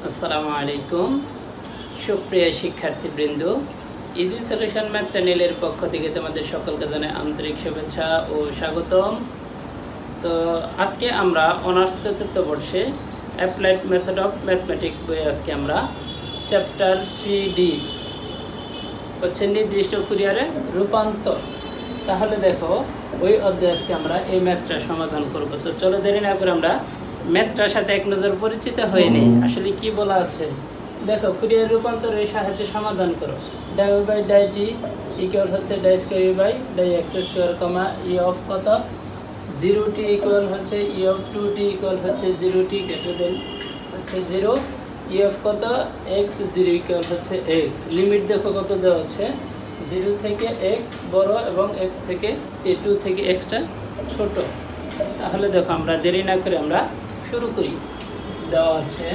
আসসালামু আলাইকুম সুপ্রিয় শিক্ষার্থীবৃন্দ, ইজি সলিউশন ম্যাথ চ্যানেলের পক্ষ থেকে তোমাদের সকলকে জানাই আন্তরিক শুভেচ্ছা ও স্বাগতম। তো আজকে আমরা অনার্স চতুর্থ বর্ষে অ্যাপ্লাইড মেথড অফ ম্যাথমেটিক্স বইয়ে আজকে আমরা চ্যাপ্টার 3D হচ্ছে নির্দিষ্ট ফুরিয়ারে রূপান্তর। তাহলে দেখো ওই অধ্যায়ে আজকে আমরা এই ম্যাথটা সমাধান করব। তো চলো দেরি না করে আমরা ম্যাথটার সাথে এক নজর পরিচিত হয়ে নেই, আসলে কি বলা আছে। দেখো ফুরিয়ার রূপান্তরের সাহায্যে সমাধান করো। Die u by die t equal হচ্ছে die square u by die x square comma e of কত 0t ইকুয়াল হচ্ছে ই অফ 2t ইকুয়াল হচ্ছে 0t গ্রেটার দেন হচ্ছে 0 ই অফ কত এক্স 0 ইকুয়াল হচ্ছে এক্স। লিমিট দেখো কত দেওয়া আছে, 0 থেকে এক্স বড় এবং এক্স থেকে 2 থেকে এক্সটা ছোট। তাহলে দেখো আমরা দেরি না করে আমরা শুরু করি। দেওয়া আছে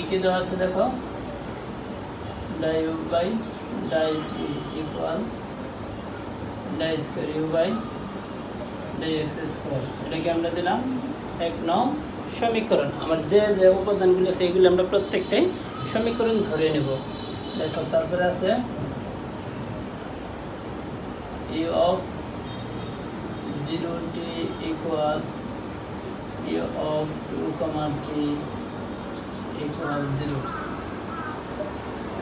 কি দেওয়া আছে দেখো, die u by die t equal d square u by die x square. এটাকে আমরা দিলাম 1 নং সমীকরণ। আমার যে যে উপাদানগুলো আছে এগুলো আমরা প্রত্যেকটাই সমীকরণ ধরে নেব। দেখো তারপরে আছে ই of 0t equal E of 2, 3 equal 0।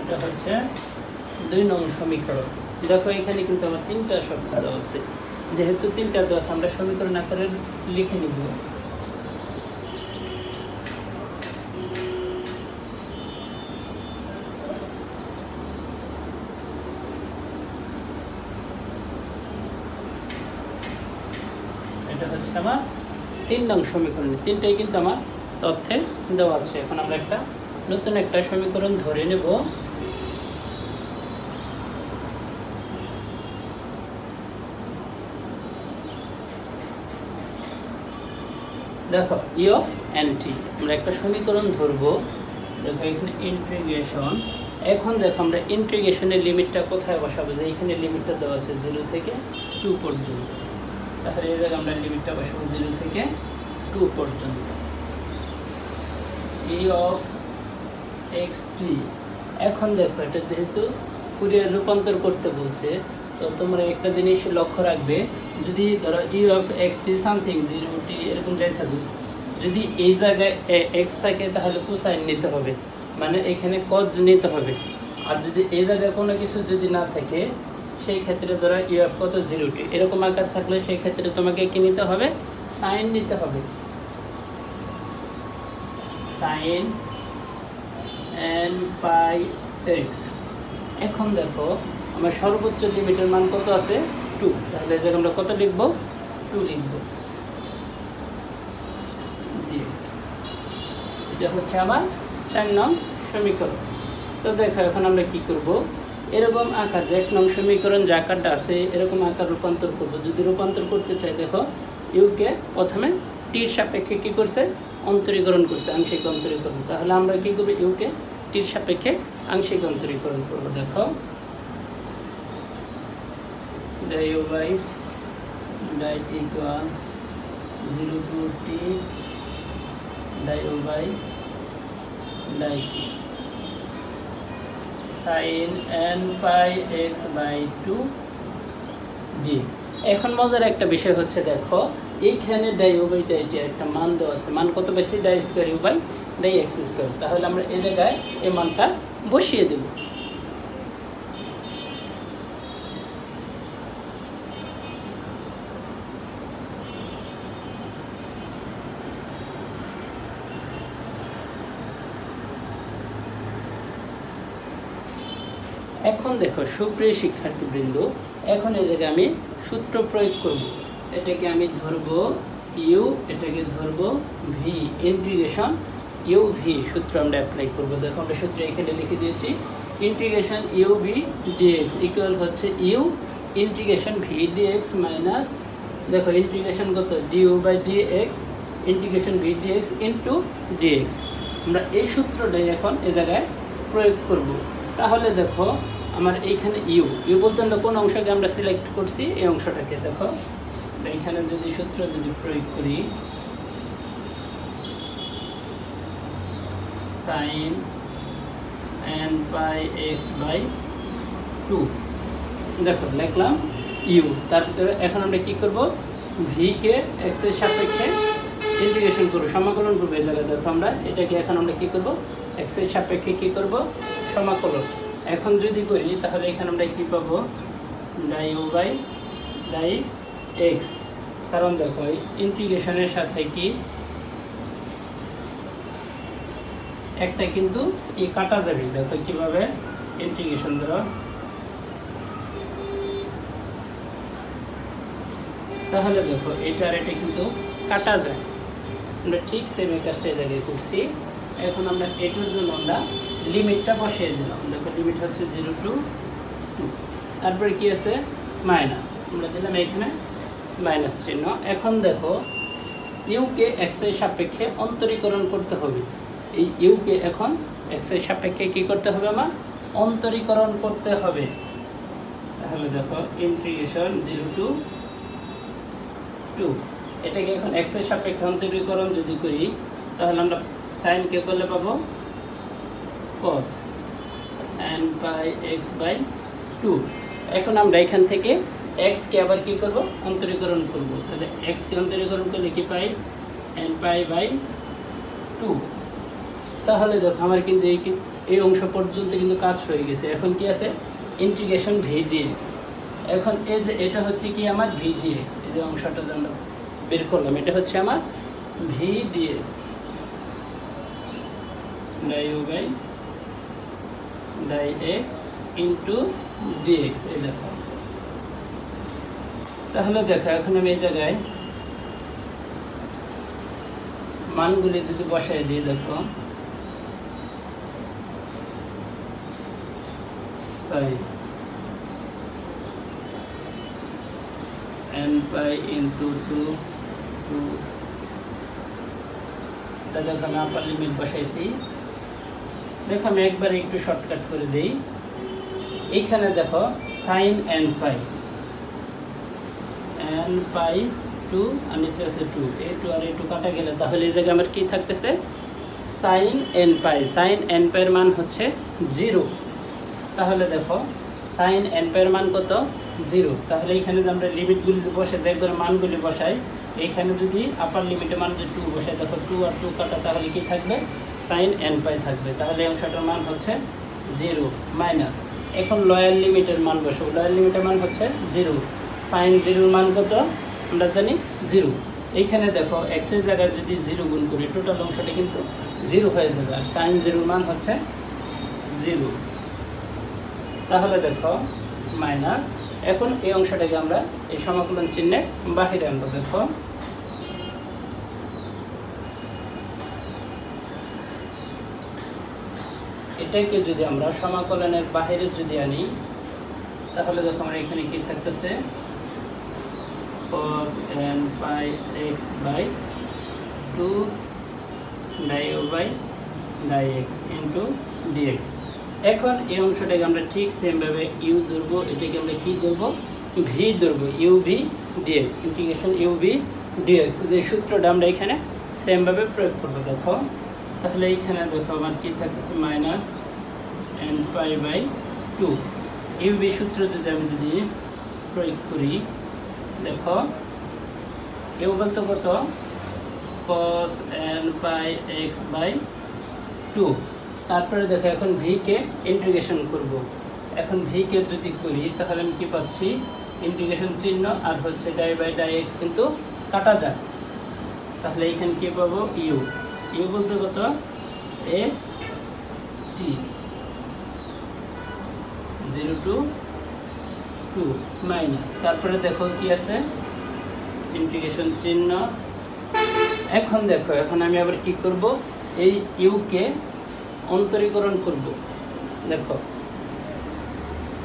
এটা হচ্ছে 2 নং সমীকরণ। দেখো এখানে কিন্তু আমার 3টা শব্দ দেওয়া আছে, যেহেতু 3টা দেওয়া আছে আমরা সমীকরণ আকারে লিখে নিব। এটা হচ্ছে আমার 3 নং সমীকরণ। 3টাই কিন্তু আমার তথ্যে দেওয়া আছে। এখন আমরা নতুন একটা সমীকরণ ধরে নেব। দেখো ই অফ এন টি আমরা একটা সমীকরণ ধরবো। দেখো এখানে ইন্টিগ্রেশন। এখন দেখো আমরা ইন্টিগ্রেশনের লিমিটটা কোথায় বসাবো, যে এখানে লিমিটটা দেওয়া আছে 0 থেকে 2 পর্যন্ত। তাহলে এই জায়গায় আমরা লিমিটটা বসাবো 0 থেকে 2 পর্যন্ত। ই অফ এক্স টি। এখন দেখো এটা যেহেতু ফুরিয়ার রূপান্তর করতে বলছে, তো তোমরা একটা জিনিস লক্ষ্য রাখবে, যদি ধরো ই of x T something 0t এরকম যাই থাকুক, যদি এই জায়গায় এক্স থাকে তাহলে কোসাইন নিতে হবে, মানে এখানে কজ নিতে হবে। আর যদি এই জায়গায় কোনো কিছু যদি না থাকে সেই ক্ষেত্রে ধরো ই অফ কত 0t এরকম আকার থাকলে সেই ক্ষেত্রে তোমাকে কি নিতে হবে, সাইন নিতে হবে, সাইন n পাই এক্স। এখন দেখো আমার সর্বোচ্চ লিমিটের মান কত আছে 2, তাহলে এই জায়গায় আমরা কত লিখবো 2 লিখব। এটা হচ্ছে আমার 4 নং সমীকরণ। তো দেখো এখন আমরা কি করব, এরকম আকার যে 1 নং সমীকরণ যে আকারটা আছে এরকম আকার রূপান্তর করব। যদি রূপান্তর করতে চাই দেখো ইউকে প্রথমে টির সাপেক্ষে কি করছে, অন্তরীকরণ করছে, আংশিক অন্তরীকরণ। তাহলে আমরা কি করব, ইউকে টির সাপেক্ষে আংশিক অন্তরীকরণ করব। দেখো die u by die t equal 0 to t die u by die t sine n pi x by 2 dx. এখন মজার একটা বিষয় হচ্ছে দেখো এইখানে die u by die t একটা মান দেওয়া আছে, মান কত বেশি, die square u by die x square. তাহলে আমরা এই জায়গায় এই মানটা বসিয়ে দেব। এখন দেখো সুপ্রিয় শিক্ষার্থীবৃন্দ, এখন এই জায়গায় আমি সূত্র প্রয়োগ করব। এটাকে আমি ধরবো ইউ, এটাকে ধরবো ভি, ইন্টিগ্রেশন ইউ ভি সূত্র আমরা অ্যাপ্লাই করব। দেখো আমরা সূত্র এখানে লিখে দিয়েছি, integration u v dx equal হচ্ছে u integration v dx minus দেখো ইন্টিগ্রেশন কত du by dx integration v dx into dx. আমরা এই সূত্রটাই এখন এই জায়গায় প্রয়োগ করব। তাহলে দেখো আমার এইখানে ইউ ইউ বলতে আমরা কোন অংশকে আমরা সিলেক্ট করছি এই অংশটাকে দেখো এইখানে যদি সূত্র যদি প্রয়োগ করি sin n pi x by 2 দেখো লিখলাম ইউ তারপরে এখন আমরা কি করব ভি কে x এর সাপেক্ষে ইন্টিগ্রেশন করব সমাকলন করব এই জায়গায় দেখো আমরা এটাকে এখন আমরা কি করব x এর সাপেক্ষে কি করব সমাকলন এখন যদি করি তাহলে এখানে আমরা কি পাবো die u by d x কারণ দেখো ইন্টিগ্রেশনের সাথে কি একটা কিন্তু এই কাটা যাবে দেখো কিভাবে ইন্টিগ্রেশন দ্বারা তাহলে দেখো এটা আর এটা কিন্তু কাটা যায় আমরা ঠিক সেম কাজটা এই জায়গায় করছি এখন আমরা এটার জন্য আমরা লিমিটটা বসিয়ে দিলাম দেখো লিমিট হচ্ছে 0 to 2 তারপরে কি আছে মাইনাস আমরা দিলাম এখানে মাইনাস চিহ্ন এখন দেখো ইউ কে এক্স এর সাপেক্ষে অন্তরীকরণ করতে হবে এই ইউ কে এখন এক্স এর সাপেক্ষে কি করতে হবে আমার অন্তরীকরণ করতে হবে তাহলে দেখো ইন্টিগ্রেশন 0 to 2 এটাকে এখন এক্স এর সাপেক্ষে অন্তরীকরণ যদি করি তাহলে আমরা sin কে করলে পাবো cos n pi x by 2 এখন আমরা এখান থেকে x কে আবার কি করব অন্তরীকরণ করব তাহলে x কে অন্তরীকরণ করলে কি পাই n পাই বাই 2 তাহলে দেখো আমার কিন্তু এই অংশ পর্যন্ত কিন্তু কাজ হয়ে গেছে এখন কি আছে ইন্টিগ্রেশন v dx এখন এই যে এটা হচ্ছে কি আমার v dx এই যে অংশটা আমরা বের করলাম এটা হচ্ছে আমার v dx d u by d x into dx এই দেখো তাহলে দেখো এখন আমি এই জায়গায় মানগুলি যদি বসাই দিই দেখো sin n pi into 2 এটা দেখো আমি আপার লিমিট বসাইছি দেখো আমি একবার একটু শর্টকাট করে দেই এইখানে দেখো sin n pi 2 আর নিচে আছে 2 এই 2 আর এই 2 কাটা গেলে তাহলে এই জায়গায় আমার কি থাকতেছে sin n pi এর মান হচ্ছে 0 তাহলে দেখো sin n pi এর মান কত 0 তাহলে এখানে যে আমরা লিমিটগুলি যে বসে একবার মানগুলি বসাই এইখানে যদি আপার লিমিটের মান যদি 2 বসাই দেখো 2 আর 2 কাটা তাহলে কি থাকবে sin n pi থাকবে তাহলে এই অংশটার মান হচ্ছে 0 মাইনাস এখন লোয়ার লিমিটের মান বসাবো লোয়ার লিমিটের মান হচ্ছে 0 sin 0 এর মান কত আমরা জানি 0 এইখানে দেখো x এর জায়গায় যদি 0 গুণ করি টোটাল অংশটা কিন্তু 0 হয়ে যাবে আর sin 0 এর মান হচ্ছে 0 তাহলে দেখো মাইনাস এখন এই অংশটাকে আমরা এই সমাকলন চিহ্নে বাহিরে আনবো দেখো এটাকে যদি আমরা সমাকলনের বাহিরে যদি আনি তাহলে দেখো আমরা এখানে কি থাকতেছে cos n pi x by 2 d u by d x into dx এখন এই অংশটাকে আমরা ঠিক সেম ভাবে u ধরবো এটাকে আমরা কি ধরবো v ধরবো uv dx integration uv dx যে সূত্রটা আমরা এখানে সেম ভাবে প্রয়োগ করব দেখো তাহলে এইখানে দেখো আমার কি থাকতেছে minus n pi by 2 uv সূত্র যদি আমি প্রয়োগ করি দেখো u বলতে কত cos n pi x by 2 তারপরে দেখো এখন v কে ইন্টিগ্রেশন করব এখন v কে যদি করি তাহলে আমি কি পাচ্ছি ইন্টিগ্রেশন চিহ্ন আর হচ্ছে ডাই বাই ডাই x কিন্তু কাটা যায় তাহলে এখানে কি পাবো u বলতে কত x t 0 to 2 মাইনাস তারপরে দেখো কি আছে ইন্টিগ্রেশন চিহ্ন এখন দেখো এখন আমি আবার কি করব এই u কে অন্তরীকরণ করব দেখো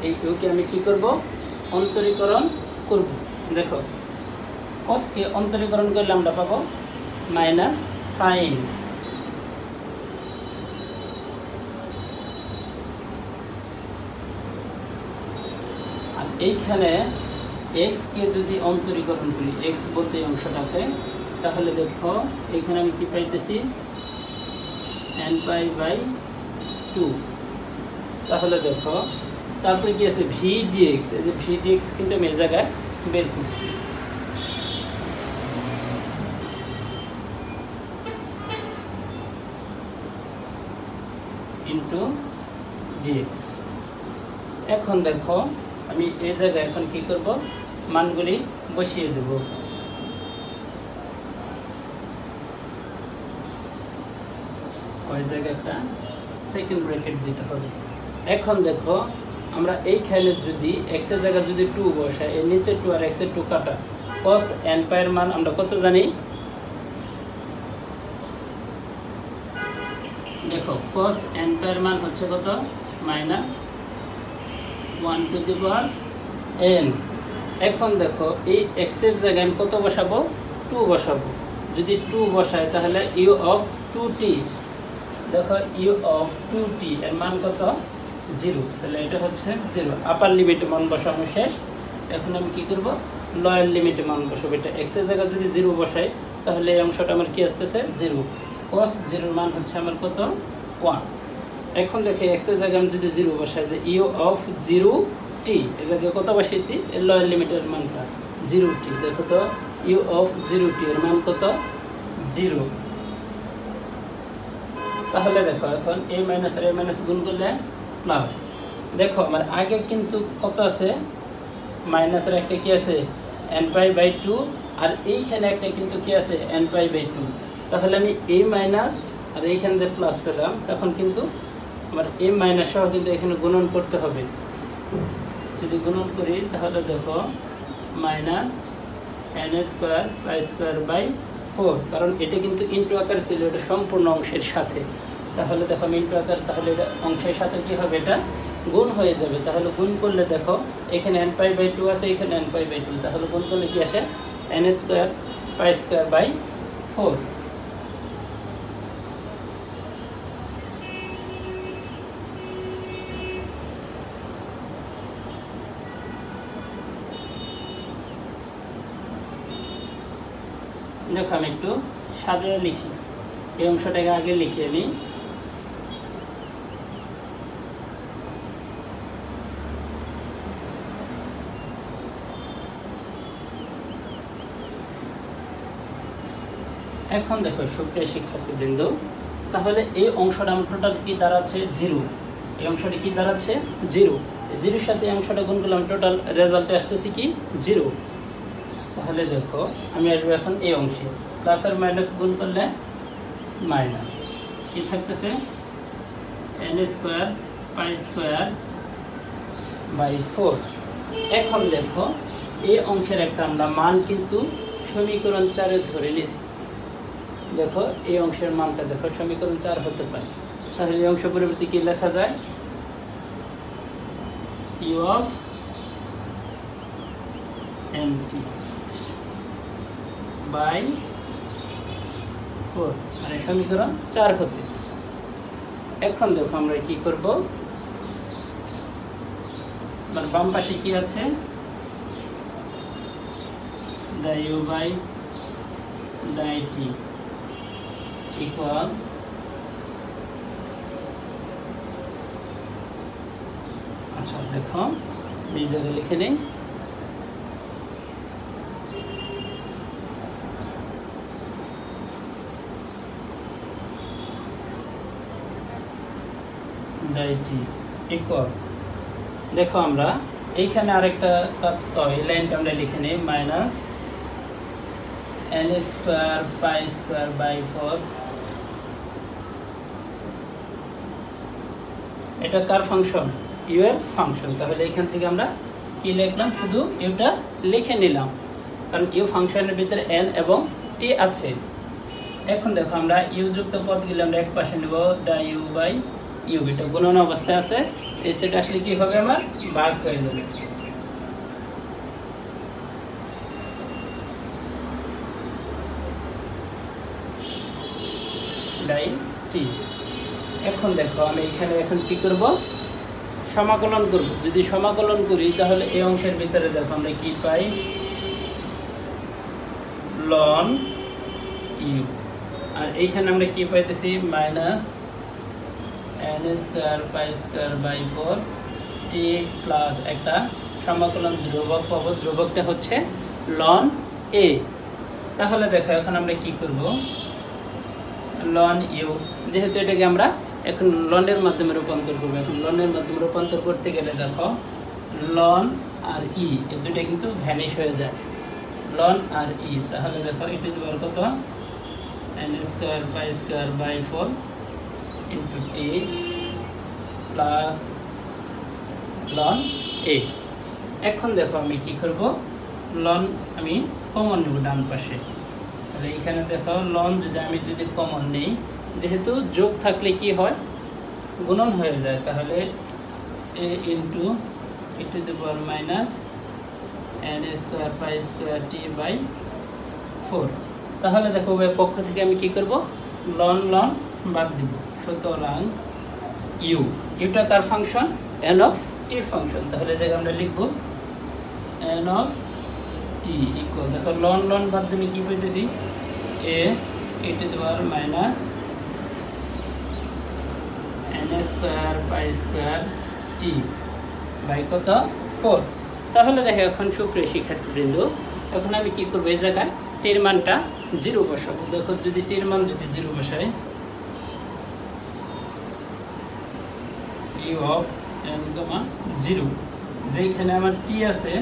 এই u কে আমি কি করব অন্তরীকরণ করব দেখো cos কে অন্তরীকরণ করলে আমরা পাবো মাইনাস sin এইখানে x কে যদি অন্তরীকরণ করি, x বলতে এই অংশটাকে, তাহলে দেখো এইখানে আমি কি পাইতেছি n π/2। তাহলে দেখো তারপরে কি আছে v dx, এই যে v dx কিন্তু আমি এই জায়গায় বের করছি। Into dx। এখন দেখো আমি এই জায়গায় এখন কি করব, মানগুলি বসিয়ে দেব। ওই জায়গায় একটা সেকেন্ড ব্র্যাকেট দিতে হবে। এখন দেখো আমরা এইখানে যদি x এর জায়গায় যদি 2 বসাই, এর নিচে 2 আর x এর 2 কাটা, cos n π এর মান আমরা কত জানি? দেখো cos n π এর মান হচ্ছে কত? -1/n। এখন দেখো এই x এর জায়গায় আমি কত বসাবো? 2 বসাবো। যদি 2 বসাই তাহলে u of 2t, দেখো u of 2t এর মান কত? 0। তাহলে এটা হচ্ছে 0। আপার লিমিটে মান বসানো শেষ। এখন আমি কি করব, লোয়ার লিমিটে মান বসাবো। এটা x এর জায়গায় যদি 0 বসাই তাহলে এই অংশটা আমার কি আসতেছে? 0। cos 0 এর মান হচ্ছে আমার কত? 1। এখন দেখো x এর জায়গায় আমি যদি 0 বসাই, যে u of 0t এর জায়গায় কত বসাইছি? এর লোয়ার লিমিটের মানটা 0t। দেখো তো u of 0t এর মান কত? 0। তাহলে দেখো এখন a মাইনাস আর a মাইনাস গুণ করলে প্লাস। দেখো আমার আগে কিন্তু কত আছে? মাইনাসের একটা কি আছে? n π/2, আর এইখানে একটা কিন্তু কি আছে? n π/2। তাহলে আমি a মাইনাস আর এইখানে যে প্লাস পেলাম, তখন কিন্তু আমার a মাইনাস সহ কিন্তু এখানে গুণন করতে হবে। যদি গুণন করি তাহলে দেখো মাইনাস n² কারণ এটা কিন্তু ইন্টু আকার ছিল, এটা সম্পূর্ণ অংশের সাথে। তাহলে দেখো আমি ইন্টু আকার, তাহলে এটা অংশের সাথে কি হবে? এটা গুণ হয়ে যাবে। তাহলে গুণ করলে দেখো এখানে n π/2 আছে, এখানে n π/2, তাহলে গুণ করলে কি আসে? n²π²/4। দেখো আমি একটু সাজিয়ে লিখি, এই অংশটাকে আগে লিখিয়ে নিই। এখন দেখো সুপ্রিয় শিক্ষার্থীবৃন্দ, তাহলে এই অংশটা আমার টোটাল কি দাঁড়াচ্ছে? 0। এই অংশটা কি দাঁড়াচ্ছে? 0। 0-র সাথে এই অংশটা গুণ করলাম, টোটাল রেজাল্টে আসতেছে কি? 0। তাহলে দেখো আমি আসবো এখন এই অংশে, প্লাস আর মাইনাস গুণ করলে মাইনাস, কি থাকতেছে? n²π²/4। এখন দেখো এই অংশের একটা আমরা মান কিন্তু সমীকরণ 4-এ ধরে নিছি। দেখো এই অংশের মানটা দেখো সমীকরণ 4 হতে পারে। তাহলে এই অংশ পরিবর্তে কি লেখা যায়? u of nt/4, মানে সমীকরণ 4 হতে। এখন দেখো আমরা কি করব, মানে বাম পাশে কি আছে? du/dt ইকুয়াল, আচ্ছা দেখো এই জায়গায় লিখে নেই, ইকুয়াল। দেখো আমরা এইখানে আরেকটা কাজ, এই লাইনটা আমরা লিখে নিই, মাইনাস n²π²/4। এটা কার ফাংশন? ইউ এর ফাংশন। তাহলে এখান থেকে আমরা কি লিখলাম? শুধু ইউটা লিখে নিলাম, কারণ ইউ ফাংশনের ভিতরে এন এবং টি আছে। এখন দেখো আমরা ইউ যুক্ত পদগুলো আমরা এক পাশে নেব, du/u, এটা গুণন অবস্থায় আছে। এই সেটা আসলে কি হবে? আমার ভাগ হয়ে যাবে। dt। এখন দেখো আমি এখানে এখন কি করব? সমাকলন করব, যদি সমাকলন করি তাহলে এই অংশের ভিতরে দেখো আমরা কি পাই, লন ইউ, আর এইখানে আমরা কি পাইতেছি minus n square pi square by 4 টি প্লাস একটা সমাকলন ধ্রুবক পাবো, ধ্রুবকটা হচ্ছে লন এ। তাহলে দেখো এখন আমরা কি করব, লন ইউ, যেহেতু এটাকে আমরা এখন লনের মাধ্যমে রূপান্তর করবো, এখন লনের মাধ্যমে রূপান্তর করতে গেলে দেখো লন আর ই এই দুটো কিন্তু ভ্যানিশ হয়ে যায়, লন আর ই। তাহলে দেখো এটা দেওয়ার কত, n square pi square by 4 into t plus ln a. এখন দেখো আমি কি করব, লন আমি কমন নেব ডান পাশে, তাহলে এখানে দেখো লন যদি কমন নেই, যেহেতু যোগ থাকলে কি হয় গুণন হয়ে যায়, তাহলে a into e to the power minus n square pi square t by 4। তাহলে দেখো উভয় পক্ষ থেকে আমি কি করব, লন লন বাদ দিব, সুতরাং ইউ, ইউটা কার function, n of t function, তাহলে জায়গায় আমরা লিখব n অফ টি ইকুয়াল, দেখো লন লন বাদ দিলে কি পেতেছি, a e to the power minus n square pi square t by কত 4। তাহলে দেখো এখন সুপ্রিয় শিক্ষার্থীবৃন্দ, এখন আমি কি করবো, এই জায়গায় টির মানটা 0 বসাবো। দেখো যদি টির মান যদি 0 বসাই, ইউ অফ n, 0, যেখানে আমার টি আছে,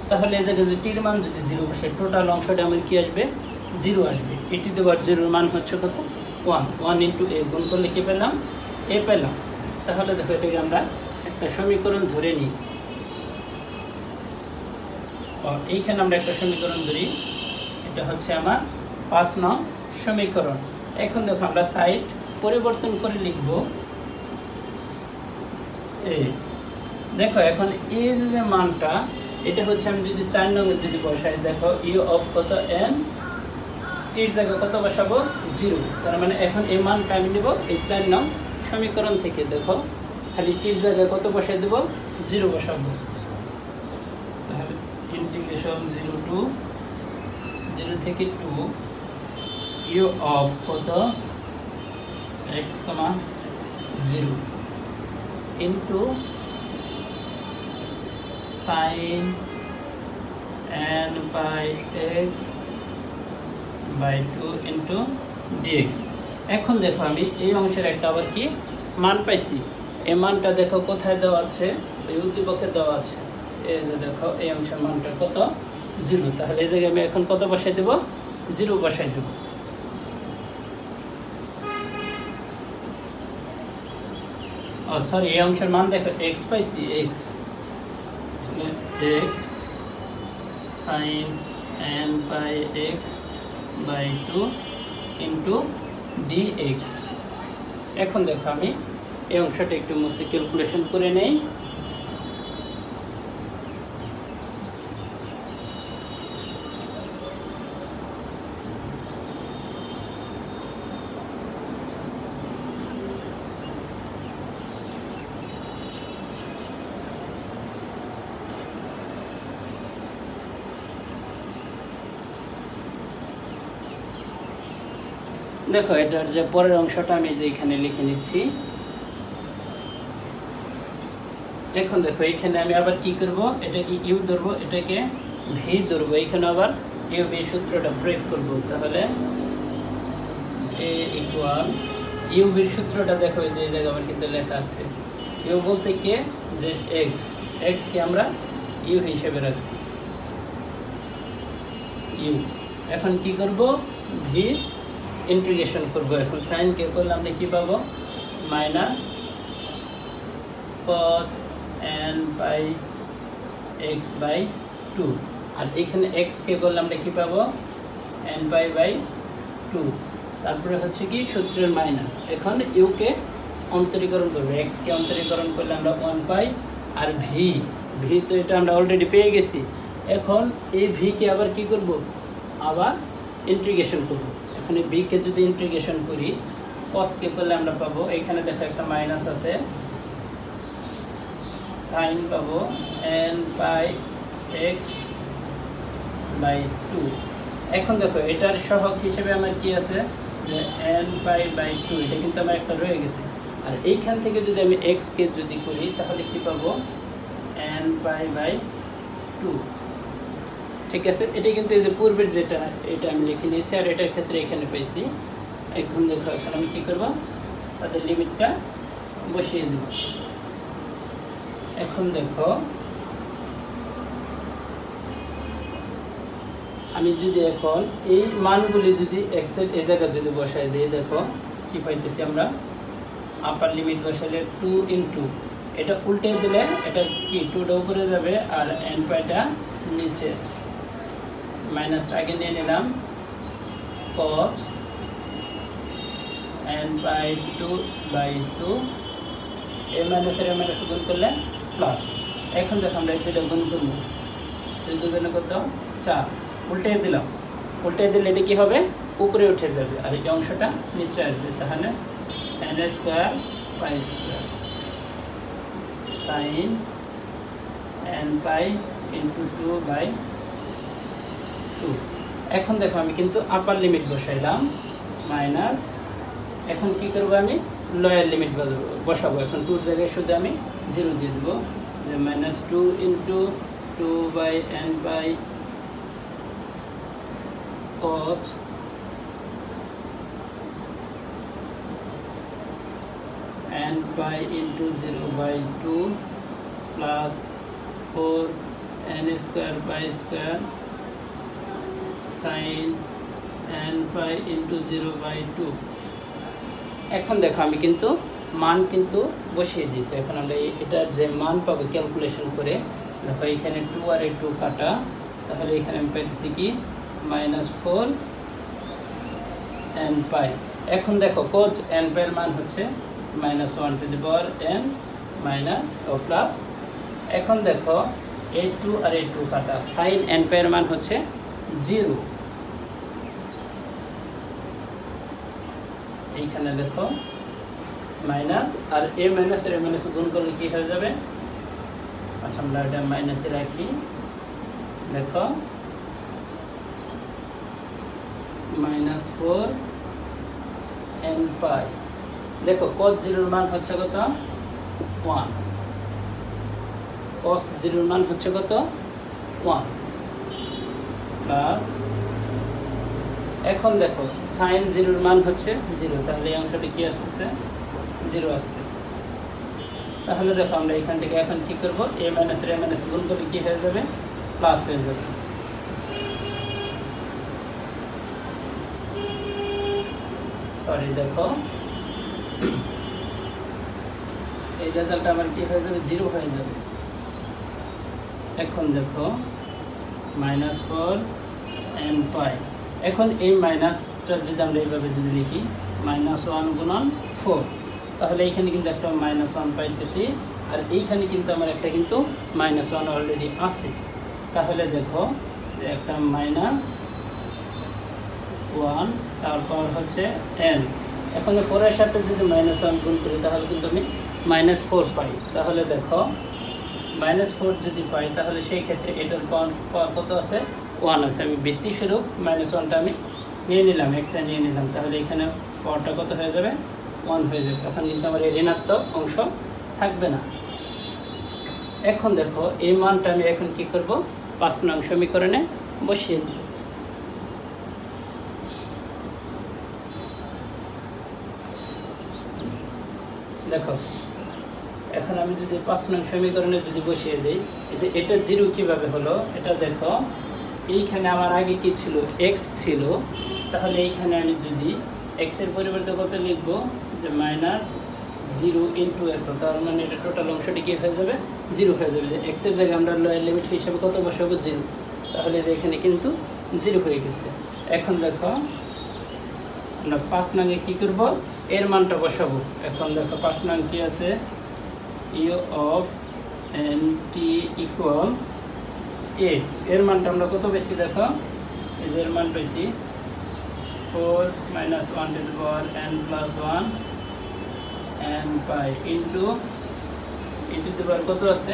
তাহলে এই জায়গায় যদি টির মান যদি 0 বসাই, টোটাল অংশটা আমার কি আসবে, 0 আসবে। e টু দি পাওয়ার 0 এর মান হচ্ছে কত, 1, 1 ইন্টু a, গুণ করলে কি পেলাম, a পেলাম। তাহলে দেখো এটাকে আমরা একটা সমীকরণ ধরে নিই, এইখানে আমরা একটা সমীকরণ ধরি, এটা হচ্ছে আমার 5 নং সমীকরণ। এখন দেখো আমরা সাইড পরিবর্তন করে লিখব এ। দেখো এখন এই যে মানটা, এটা হচ্ছে আমি যদি 4 নং যদি বসাই, দেখো ইউ অফ কত n, টির জায়গায় কত বসাবো, 0, তার মানে এখন এই মানটা আমি নেব এই 4 নং সমীকরণ থেকে। দেখো খালি টির জায়গায় কত বসাই দেব, 0 বসাবো, তাহলে ইন্টিগ্রেশন 0 থেকে 2 ইউ অফ কত x, 0 into sine n by x by 2 into dx। এখন দেখো আমি এই অংশের একটা আবার কি মান পাইছি, এই মানটা দেখো কোথায় দেওয়া আছে, এই উদ্দীপকে দেওয়া আছে, এই যে দেখো এই অংশের মানটা কত, 0। তাহলে এই জায়গায় আমি এখন কত বসাই দেব, 0 বসাই দেব। ও সরি, এই অংশের মান দেখো x পাইছি, x sin n by x by 2 into dx। এখন দেখো আমি এই অংশটা একটু মুছে ক্যালকুলেশন করে নেই। দেখো এটার যে পরের অংশটা আমি যে এখানে লিখে নিচ্ছি। এখন দেখো এখানে আমি আবার কি করব, এটাকে ইউ ধরবো, এটাকে ভি ধরবো, এখানে আবার ইউ ভি সূত্রটা প্রয়োগ করব। তাহলে এ ইকুয়াল ইউ ভির সূত্রটা দেখো এই যে জায়গায় আমার কিন্তু লেখা আছে, ইউ বলতে কে, যে এক্স, এক্স কে আমরা ইউ হিসেবে রাখছি, ইউ। এখন কি করব, ভি ইন্টিগ্রেশন করব। এখন সাইন কে করলে আমরা কি পাবো, minus cos n by x by 2, আর এখানে x কে করলে আমরা কি পাবো, n পাই বাই 2, তারপরে হচ্ছে কি সূত্রের মাইনাস। এখন ইউ কে অন্তরীকরণ করবো, x কে অন্তরীকরণ করলে আমরা 1 পাই, আর ভি, ভি তো এটা আমরা অলরেডি পেয়ে গেছি। এখন এই ভি কে আবার কি করব, আবার ইন্টিগ্রেশন করব। এখন এই ভি কে যদি ইন্টিগ্রেশন করি, cos কে করলে আমরা পাবো, এখানে দেখো একটা মাইনাস আছে, সাইন পাবো n পাই x বাই 2। এখন দেখো এটার সহগ হিসেবে আমার কি আছে যে n পাই বাই 2, এটা কিন্তু আমার একটা রয়ে গেছে। আর এইখান থেকে যদি আমি x কে যদি করি তাহলে কি পাবো n পাই বাই 2। ঠিক আছে, এটা কিন্তু এই যে পূর্বের যেটা এটা আমি লিখে নিয়েছি, আর এটার ক্ষেত্রে এখানে পেয়েছি। এখন দেখো এখন আমি কি করব, তাদের লিমিটটা বসিয়ে দেব। এখন দেখো আমি যদি এখন এই মানগুলি যদি x এর এই জায়গায় যদি বসাই দিই, দেখো কি পাইতেছি আমরা। আপার লিমিট বসাইলে 2 ইনটু, এটা উল্টে দিলে এটা কি 2টা উপরে যাবে আর n পাইটা নিচে, মাইনাসটা আগে নিয়ে নিলাম cos n by 2 by 2, a মাইনাসের a মাইনাস গুণ করলে প্লাস। এখন দেখো আমরা এই দুটো গুণ করবো, 2 দুগুণে কত 4, উল্টে দিলাম, উল্টে দিলে এটা কি হবে উপরে উঠে যাবে আর এই অংশটা নিচে আসবে। তাহলে n square pi square sine n pi into 2 by 2। এখন দেখো আমি কিন্তু আপার লিমিট বসাইলাম মাইনাস, এখন কি করবো আমি লোয়ার লিমিট বসাবো। এখন 2 জায়গায় শুধু আমি 0 দিয়ে দেবো, যে minus 2 into 2 by n by cos n pi into 0 by 2 plus 4 n square pi square sin n pi into 0 by 2। এখন দেখো আমি কিন্তু মান কিন্তু বসিয়ে দিয়েছি। এখন আমরা এটার যে মান পাবো ক্যালকুলেশন করে, দেখো এখানে 2 আর 2 কাটা, তাহলে এখানে আমি পাইতেছি কি -4 n পাই। এখন দেখো cos n পাই এর মান হচ্ছে -1 to the power n minus ও প্লাস। এখন দেখো এই 2 আর এই 2 কাটা, sin n পাই এর মান হচ্ছে 0। এইখানে দেখো মাইনাস আর a মাইনাস এর মাইনাস গুণ করলে কি হয়ে যাবে, আচ্ছা আমরা এটা মাইনাসে রাখি। দেখো -4 n পাই, দেখো cos 0 এর মান হচ্ছে কত 1, cos 0 এর মান হচ্ছে কত 1 প্লাস, এখন দেখো sin 0 এর মান হচ্ছে 0, তাহলে এই অংশটি কি আসতেছে 0 আসতেছে। তাহলে দেখো আমরা এখান থেকে এখন কি করব, a মাইনাস এর a মাইনাস গুণ করলে কি হয়ে যাবে প্লাস হয়ে যাবে। সরি দেখো এই রেজাল্টটা আমার কি হয়ে যাবে 0 হয়ে যাবে। এখন দেখো -4 n পাই, এখন এই মাইনাসটা যদি আমরা এইভাবে যদি লিখি -1 গুণন 4, তাহলে এইখানে কিন্তু একটা -1 পাইতেছি, আর এইখানে কিন্তু আমার একটা কিন্তু -1 অলরেডি আছে। তাহলে দেখো যে একটা -1 তারপর হচ্ছে n, এখন 4 এর সাথে যদি -1 গুণ করি তাহলে কিন্তু আমি -4 পাই। তাহলে দেখো -4 যদি পাই তাহলে সেই ক্ষেত্রে এটার পাওয়ার কত আছে 1 আছে। আমি বৃত্তিস্বরূপ -1টা আমি নিয়ে নিলাম, একটা নিয়ে নিলাম, তাহলে এখানে পাওয়ারটা কত হয়ে যাবে 1 হয়ে যাবে। তখন কিন্তু আমার এই ঋণাত্মক অংশ থাকবে না। এখন দেখো এই মানটা আমি এখন কি করব 5 নং সমীকরণে বসিয়ে দেব। দেখো এখন আমি যদি 5 নং সমীকরণে যদি বসিয়ে দিই, এই যে এটা 0 কিভাবে হলো, এটা দেখো এইখানে আমার আগে কি ছিল x ছিল, তাহলে এইখানে আমি যদি x এর পরিবর্তে কত লিখব যে -0 ইনটু এত, তার মানে এটা টোটাল অংশটি কি হয়ে যাবে 0 হয়ে যাবে। x এর জায়গায় আমরা লোয়ার লিমিট হিসেবে কত বসাবো 0, তাহলে যে এখানে কিন্তু 0 হয়ে গেছে। এখন দেখো আমরা 5 নংয়ে কি করব এর মানটা বসাবো। এখন দেখো 5 নং কি আছে, u of nt equal a, এর মানটা আমরা কত বেশি দেখো, এর মান বেশি 4 - 1 to the power n plus 1 n pi into e to the power কত আছে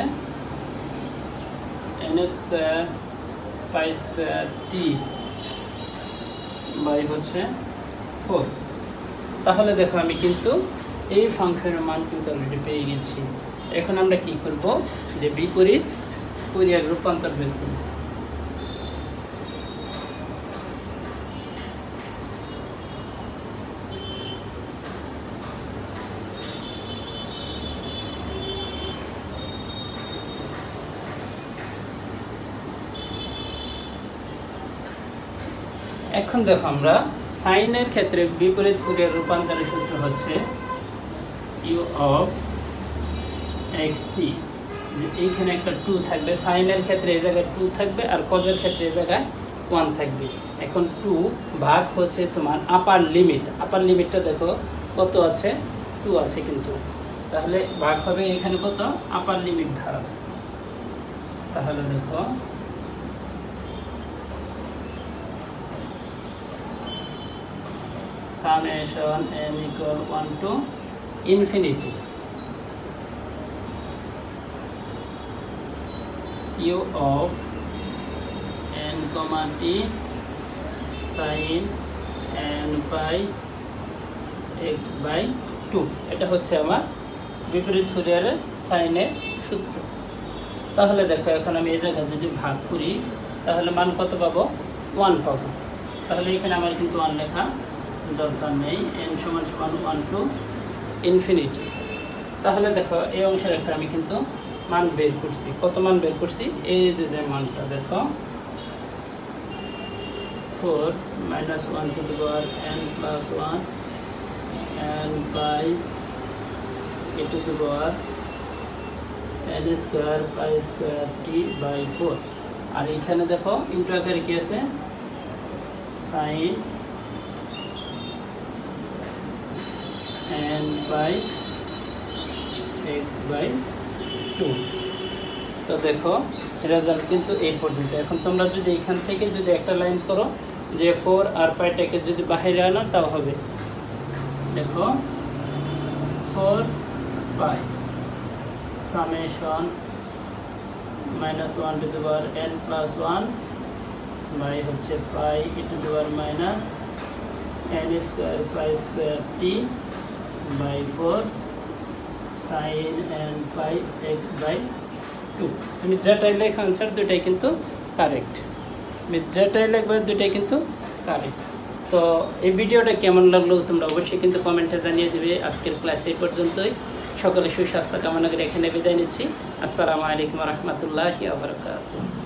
n square pi square t by হচ্ছে 4। তাহলে দেখো আমি কিন্তু এই ফাংশনের মান কিন্তু অলরেডি পেয়ে গেছি। এখন আমরা কি করব যে বিপরীত ফুরিয়ার রূপান্তর বের করব। এখন দেখো আমরা সাইনের ক্ষেত্রে বিপরীত ফুরিয়ার রূপান্তরের সূত্র হচ্ছে u অফ xt। এইখানে একটা 2 থাকবে, সাইনের ক্ষেত্রে এই জায়গায় 2 থাকবে আর কজের ক্ষেত্রে এই জায়গায় 1 থাকবে। এখন 2 ভাগ হচ্ছে তোমার আপার লিমিট, আপার লিমিটটা দেখো কত আছে 2 আছে কিন্তু, তাহলে ভাগ হবে এখানে কত আপার লিমিট ধারা। তাহলে দেখো summation n equal 1 to infinity u of n comma t sin n by x by 2। এটা হচ্ছে আমার বিপরীত ফুরিয়ারের সাইনের সূত্র। তাহলে দেখো এখন আমি এই জায়গায় যদি ভাগ করি তাহলে মান কত পাবো 1 পাবো। তাহলে এখানে আমার কিন্তু 1 লেখা দরকার নেই, n সমান সমান 1 টু ইনফিনিটি। তাহলে দেখো এই অংশের একটা আমি কিন্তু মান বের করছি। কত মান বের করছি? এই যে মানটা দেখো 4 minus 1 to the power n plus 1 n by e to the power n square pi square t by 4। আর এখানে দেখো ইনটু আকারে কি আছে sin n by x by 2। তো দেখো রেজাল্ট কিন্তু এই পর্যন্ত। এখন তোমরা যদি এখান থেকে যদি একটা লাইন করো যে 4 আর পাইটাকে যদি বাইরে আনো তাও হবে। দেখো 4 pi summation minus 1 to the power n plus 1 by হচ্ছে pi e to the power minus n square pi square t by 4 sin n pi x by 2। তুমি যেটাই লেখো आंसर দুটাই কিন্তু কারেক্ট, তুমি যেটাই লিখবে দুটাই কিন্তু কারেক্ট। তো এই ভিডিওটা কেমন লাগলো তোমরা অবশ্যই কিন্তু কমেন্টে জানিয়ে দিবে। আজকের ক্লাস এই পর্যন্তই। সকলে সুস্বাস্থ্য কামনা করে এখানে বিদায় নিচ্ছি। আসসালামু আলাইকুম ওয়া রাহমাতুল্লাহি ওয়া বারাকাতুহু।